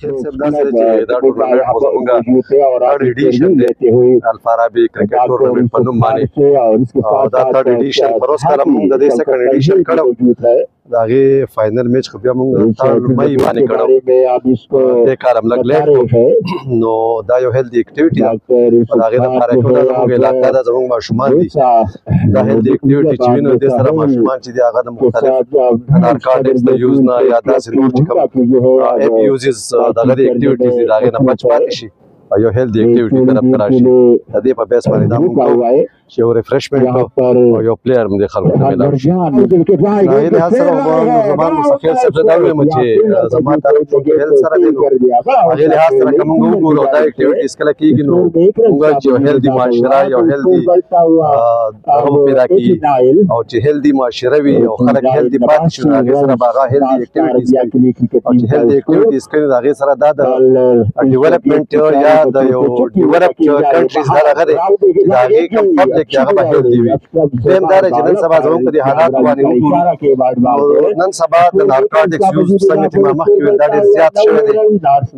خیل صاحب داسې دی چې دا ټورنمنټ خو زمونږ تھرډ ایډیشن دی الفارابي کرکټ ټورنمنټ په نوم باندې او دا تھرډ ایډیشن پروس کاله موږ د دې سیکنډ ایډیشن کړو د هغې فاینل میچ خو بیا موږ 3 مئی باندې کړو دې کال هم لږ لیټ نو دا یو هیلدي اکټیویټي ده او د هغې دپاره کوم دا زموږ علاقه ده زموږ ماشومان دي دا هیلدي اکټیویټي چې وینو دې سره ماشومان چې دي هغه د مختلف نارکاټکس د یوز نه یا داسې نور چې کوم اپ یوزز دغه د اکټیویټیز دي د هغې نه بچ پاتې شي او یو هیلدي اکټیویټي طرف ته راشي د دې په بیس باندې دا موږ کوو چې یو ریفریشمنټ او یو پلیر هم دې خلکو ته میلاو شي د هغې لحاظ سره زما خیل صاحب زه دا وایم چې زما تعلق چې هیل سره دی نو هغې لحاظ سره که موږ وګورو دا اکټیویټیز کله کېږي نو موږ چې یو هیلدي معاشره یو هیلدي هغه پیدا کېږي او چې هیلدي معاشره وي او خلک هیلدي پاتې شي نو هغې سره به هغه هیلدي اکټیویټیز کوي او چې هیلدي اکټیویټیز کوي نو هغې سره دا د ډیولپمنټ یا د یو ډیولپډ کنټریز دا هغه دی چې د هغې کوم پبلک چې هغه به هیلدي وي دویم دا دی چې نن سبا زموږ په دې حالاتو باندې وګورو نن سبا د نارکاټکس یوز څنګه چې ما مخکې ویل دا ډېر زیات شوی دی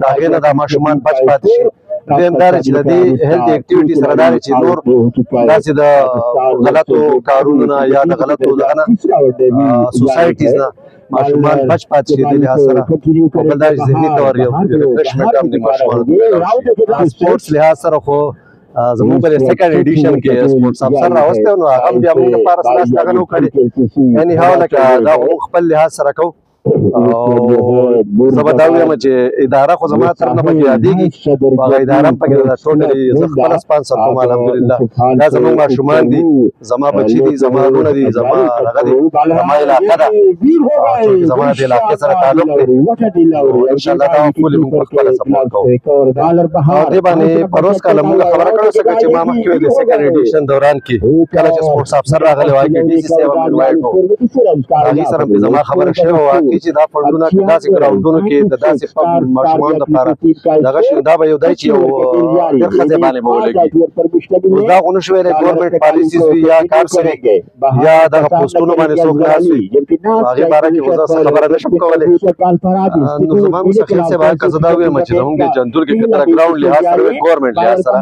د هغې نه دا ماشومان بچ پاتې شي دویم دا دی چې د دې هیلدي اکټیویټي سره دا دی چې نور داسې د غلطو کارونو نه یا د غلطو دغه نه سوسایټیز نه ماشومان بچ پاتې شي دې لحاظ سره او بل دا چې ذهني طور یو ریفریشمنټ هم د ماشومانو سپورټس لحاظ سره خو زموږ په سیکنډ ایډیشن کې سپورټس افسر راوستی نو هغه هم بیا موږ لپاره څه داسې هغه نه و کړې اني هاو لکه دا موږ خپل لحاظ سره کوو او زه به دا ویم چې اداره خو زما طرف نه پکې یادېږي هغه اداره هم پکې ده ټوټلي زه خپله سپانسر کوم الحمدلله دا زموږ ماشومان دي زما بچي دي زما وروڼه دي زما هغه دي زما علاقه ده چونکې زما د علاقې سره تعلق دی او انشاءالله دا ټولې موږ په خپله سپورټ کوو او دې باندې پروس کاله موږ خبره کړې څنګه چې ما مخکې ویل د سیکنډ ایډیشن دوران کې کله چې سپورټس افسر راغلی وای کې ډي سي صاحب هم انوایټ و هغې سره مې زما خبره شوې وه چې دا فنډونه که داسې ګراونډونو کې د داسې ماشومانو دپاره دغه شي دا به یو دی چې یو ډېر ښه ځای باندې به ولګي اوس دا خو نه شو ویلی ګورمنټ پالیسیز وي یا کار سوي یا دغه پوسټونو باندې څوک ناست وي هغې باره کې خو زه څه خبره نه شم کولی نو زما مستقل صاحب هغه که زه دا ویم چې زموږ د جندول کې که تر ګراونډ لحاظ سره وي ګورمنټ لحاظ سره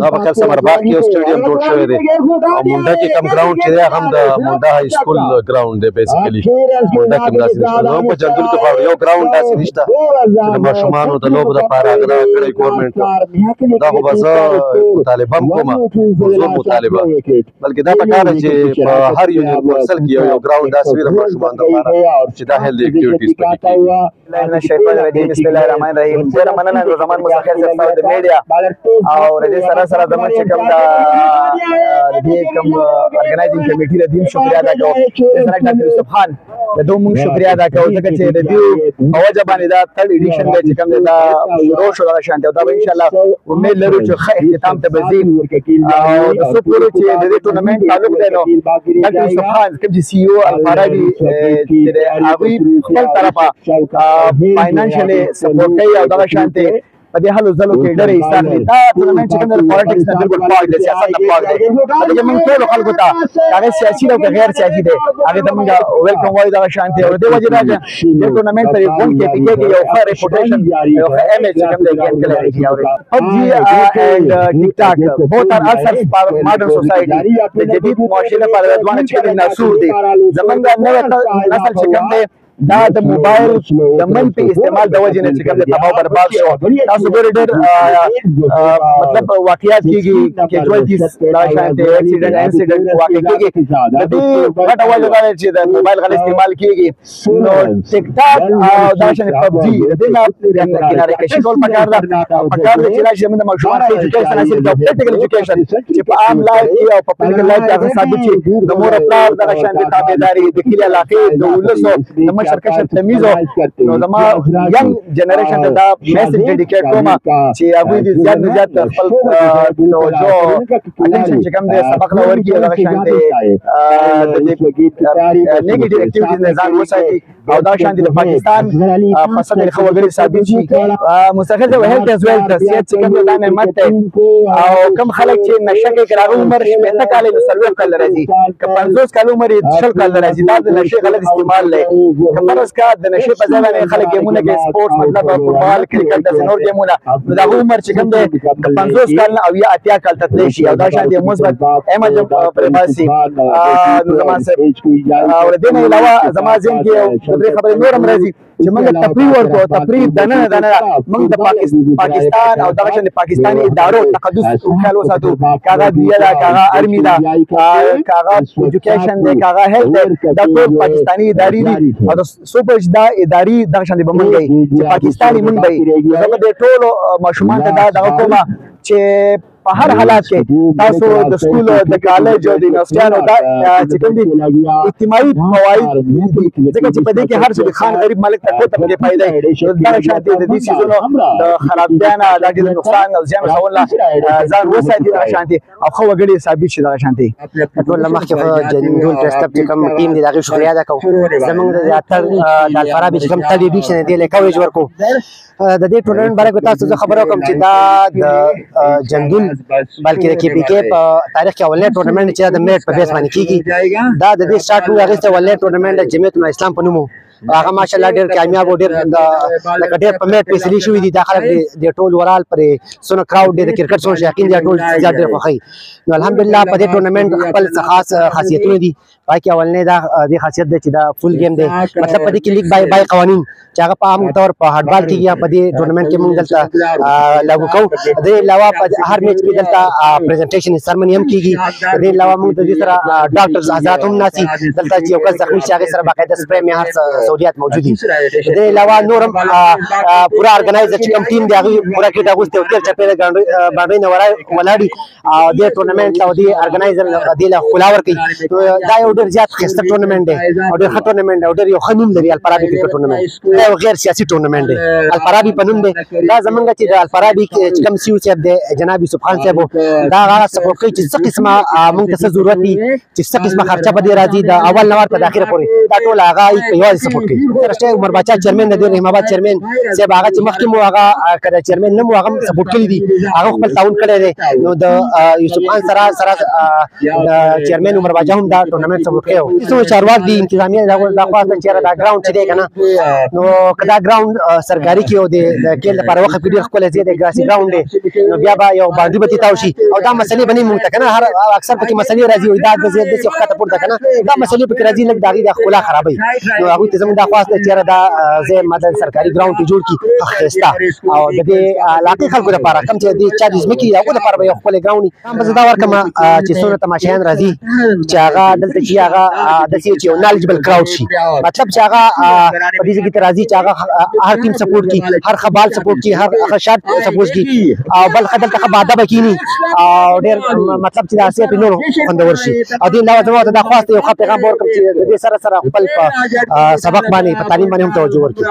دا به خیر ثمرباغ کې یو سټیډیم جوړ شوی دی او مونډه کې کم ګراونډ چې دی هغه هم د مونډه های سکول ګراونډ دی بیسیکلي مونډه کې هم داسې نشته زموږ په جندول کې خو یو ګراونډ داسې نشته چې د ماشومانو د لوبو دپاره هغه دغه کړی ګورمنټ دا خو به زه مطالبه هم کومه زور مطالبه بلکې دا پکار ده چې په هر یونین کونسل کې یو ګراونډ داسې وي د ماشومانو دپاره چې دا هیلدي اکټیویټیز پکې کېږي من الشیطان الرجیم بسم الله الرحمن الرحیم ډېره مننه نور زمان مستخیل صاحب د میډیا او د دې سره سره زموږ چې کوم د دې کوم ارګنایزینګ کمیټې د دې شکریا ادا کوو سره ډاکټر یوسف خان د دوه موږ شکریا ادا کوو ځکه چې د دې په وجه باندې دا تھرډ ایډیشن دی چې کوم دا شروع شو دغه شانتي او دا به ان شاء الله امید لرو چې ښه اختتام ته به ځي او د څو پورې چې د دې ټورنمنټ تعلق دی نو ډاکټر یوسف خان کوم چې سی او الفارابي چې هغوی خپل طرفه فاینانشلی سپورټ کوي او دغه شانتي په دې هلو ځلو کې ډېرې حصه اخلي دا ټورنمنټ چې کوم د پالیټکس نه بالکل پاک دی سیاست نه پاک دی هغه موږ ټولو خلکو ته هغه سیاسي او غیر سیاسي دی هغه ته موږ ویلکم وایو دغه شانتي او دې وجه دا چې دې ټورنمنټ ته یو ګون کې پیږي یو ښه ریپوټیشن یو ښه امیج چې کوم دی ګین کړی دی او PUBG and TikTok both are also part of modern society د جدید معاشره لپاره د دوه چې کوم ناسور دي زمونږ نوې نسل چې کوم دی دا د موبایل د منفي استعمال د وجې نه چې کوم د تباہ برباد شو تاسو ګورئ ډېر مطلب واقعیات کېږي کیجوالټیز دا شانتې انسیډنټ واقع کېږي د دې غټه وجه دا ده چې د موبایل غلط استعمال کېږي نو ټیک ټاک او دا شانتې PUBG د دې نه کناره کشي کول پکار ده پکار ده چې راشي زموږ د ماشومانو ایجوکیشن حاصل کړو پریکټیکل ایجوکیشن چې په عام لایف کې او په پبلک لایف کې هغه ثابت شي د مور پلار دغه شانتې تابعداري د کلي علاقې د ولسو د مشرکشن تمیزو نو زما ینګ جنریشن ته دا میسج ډیډیکیټ کوم چې هغوی دې زیات نه زیات خپل توجه اټینشن چې کوم دی سبق نه ورکړي هغه شانتې د نیګیټیو اکټیویټیز نه ځان وساتي او دا شانتې د پاکستان په سطح ښه وګړي ثابت شي مستقل د هیلث از ویل د صحت چې کوم دا نعمت دی او کوم خلک چې نشه کوي که هغه عمر 15 کاله نو 40 کاله راځي که 50 کاله عمر یې 20 کاله راځي دا د نشې غلط استعمال دی که فرض کا د نشي په ځای باندې خلک ګیمونه کوي سپورټس مطلب فوټبال کرکټ داسې نور ګیمونه نو د هغه عمر چې کوم دی د 50 کال نه او یا 80 کال ته تللی شي او دا شان د مثبت احمد پرې باسي نو زما صاحب او د دې نه علاوه زما ذهن کې درې خبرې نور هم راځي چې موږ تفریح ورکو تفریح دنه موږ د پاکستان او دغه شان د پاکستاني ادارو تقدس خیال وساتو کاغه دیه دا کاغه ارمی دا کاغه ایجوکیشن دی کاغه هیلث دا ټول پاکستاني ادارې دي او د سوپر دا ادارې دغه شان د بمنګي چې پاکستاني مونږ دی زه د ټولو ماشومان ته دا دغه کومه چې په هر حالات کې تاسو د سکول د کالج او د یونیورسيټانو دا چې کوم دي اجتماعي فواید ځکه چې په دې کې هر څه خان غریب مالک ته کوته په فائدہ دا شانتي د دې سيزونو د خرابتیا نه د نقصان او زیان سوال ځان وساتي دا شانتي او خو وګړي ثابت شي دا شانتي ټول مخکې جنون ټرسټ چې کوم ټیم دی دا شکریا ده کوم زمونږ د اتر د الفارابي چې کوم تل ایډیشن دی له کوریج ورکو د دې ټورنمنت باره کې تاسو خبرو کوم چې دا د جندول بلکې د کې پی کې په تاریخ کې اولنې ټورنمنت چې د میټ په بیس باندې کیږي دا د دې سٹارټ هغه څه اولنې ټورنمنت د جمعیت الاسلام په نوم هغه ماشاءالله ډېر کامیاب او ډېر د ډېر په میټ پیسې شوې دي داخله د ټول ورال پر سونه کراود د کرکټ سونه شاکین دي ټول زیات ډېر خوښي نو الحمدلله په دې ټورنمنت خپل خاص خاصیتونه دي پای کې اولنې دا د خاصیت دی چې دا فول گیم دی مطلب په دې کې لیګ بای قوانین چې هغه په عام طور په هډبال کې یا په دې ټورنمنت کې موږ دلته لاګو کوو د علاوه په هر میچ کې دلته پریزنټیشن سرمنی هم کیږي د علاوه موږ د دې سره ډاکټرز آزاد هم ناسي دلته چې یو کس زخمی شي هغه سره باقاعده سپری می هر سہولیات موجود دي د علاوه نور هم پورا ارګنایزر چې کوم ټیم دی هغه پورا کې دا غوښته او تیر چپه باندې نه ولاړی د ټورنمنت او د ارګنایزر د له خلاور کوي دا یو ډېر زیات خسته ټورنمنت دی او ډېر ښه ټورنمنت او ډېر یو خنوم لري الفارابي کرکټ ټورنمنت دا یو غیر سیاسي ټورنمنت دی الفارابي په نوم دی دا زمونږ چې د الفارابي چې کوم سیو صاحب دی جناب یوسف خان صاحب دا هغه سپورټ کوي چې څه قسمه موږ ته ضرورت دي چې څه قسمه خرچه به راځي د اول نوار ته د اخره پورې دا ټول هغه یوازې سپورټ کوي ترشته عمر باچا چیرمن د رحیم آباد چیرمن صاحب هغه چې مخکې مو هغه کړه چیرمن نه مو هغه سپورټ کړی دي هغه خپل تعاون کړی دی نو د یوسف خان سره چیرمن عمر باچا هم دا ټورنمنت سپورټ کوي څو چارواک دي انتظامیه دا خاصه چې دا ګراوند چې دی کنه نو کدا ګراوند سرکاري کې او د کېل لپاره وخت کې ډېر خپل زیاده ګراسي ګراوند دی نو بیا به یو باندې به تاو شي او دا مسلې باندې مونږ ته کنه هر اکثر پکې مسلې راځي او دا د زیاده څه وخت پورته کنه دا مسلې پکې راځي لکه داغي د خلا خرابوي نو هغه ته زموږ د خاصه چې دا زه مدد سرکاري ګراوند ته جوړ کی خستا او د دې علاقې خلکو لپاره کوم چې د چا د ځمکې هغه لپاره به خپل ګراوند هم زدا ورکم چې څونه تماشایان راځي چې هغه دلته چې هغه د سې چې نالجبل کراود شي مطلب چې هغه په دې کې راځي چې هغه هر ټیم سپورټ کی هر خبال سپورټ کی هر شاټ سپورټ کی او بل خدل ته باده بکینی او ډېر مطلب چې داسې په نور خوندور شي او دې علاوه زموږ ته د خواسته یو خپل پیغام ورکړم چې د سره خپل سبق باندې په تعلیم باندې هم توجه ورکړي